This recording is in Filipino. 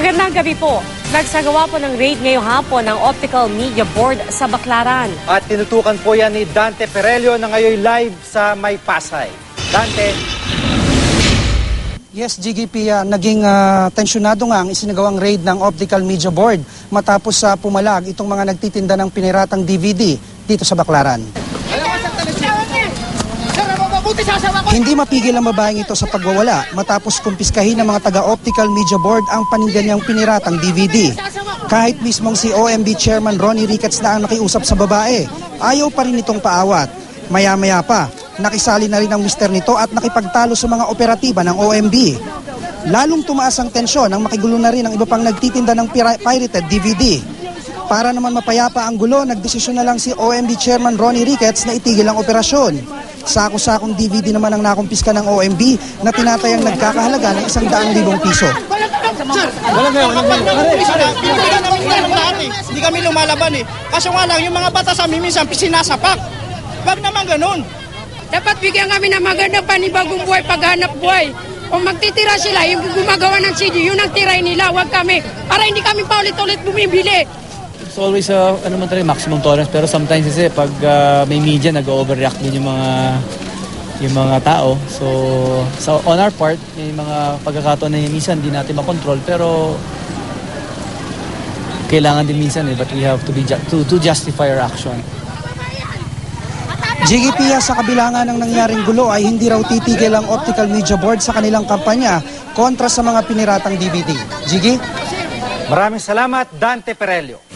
Magandang gabi po. Nagsagawa po ng raid ngayong hapon ng Optical Media Board sa Baclaran. At tinutukan po yan ni Dante Perelio na ngayon live sa May Pasay. Dante. Yes, GGP, naging tensyonado nga ang isinagawang raid ng Optical Media Board matapos pumalag itong mga nagtitinda ng piniratang DVD dito sa Baclaran. Hindi mapigil ang babaeng ito sa pagwawala matapos kumpiskahin ng mga taga-Optical Media Board ang paninda niyang piniratang DVD. Kahit mismong si OMB Chairman Ronnie Ricketts na ang nakiusap sa babae, ayaw pa rin itong paawat. Maya-maya pa, nakisali na rin ang mister nito at nakipagtalo sa mga operatiba ng OMB. Lalong tumaas ang tensyon nang makigulo na rin ang iba pang nagtitinda ng pirated DVD. Para naman mapayapa ang gulo, nagdesisyon na lang si OMB Chairman Ronnie Ricketts na itigil ang operasyon. Sako-sakong DVD naman ang nakumpiska ng OMB na tinatayang nagkakahalaga ng 100,000 piso. Hindi kami lumalaban eh. Kaso nga lang, yung mga bata sa amin minsan sinasapak. Wag naman ganun. Dapat bigyan kami ng magandang panibagong buhay, paghanap buhay. Kung magtitira sila, yung gumagawa ng CD, yun ang tiray nila, wag kami. Para hindi kami paulit-ulit bumibili. It's always maximum tolerance, pero sometimes kasi pag may media nag-overreact din yung mga tao. So on our part, may mga pagkakataon na minsan hindi natin makontrol, pero kailangan din minsan but we have to be to justify our action. GGP, sa kabila ng nangyaring gulo ay hindi raw titigil ang Optical Media Board sa kanilang kampanya kontra sa mga piniratang DVD. Gigi? Maraming salamat, Dante Perelio.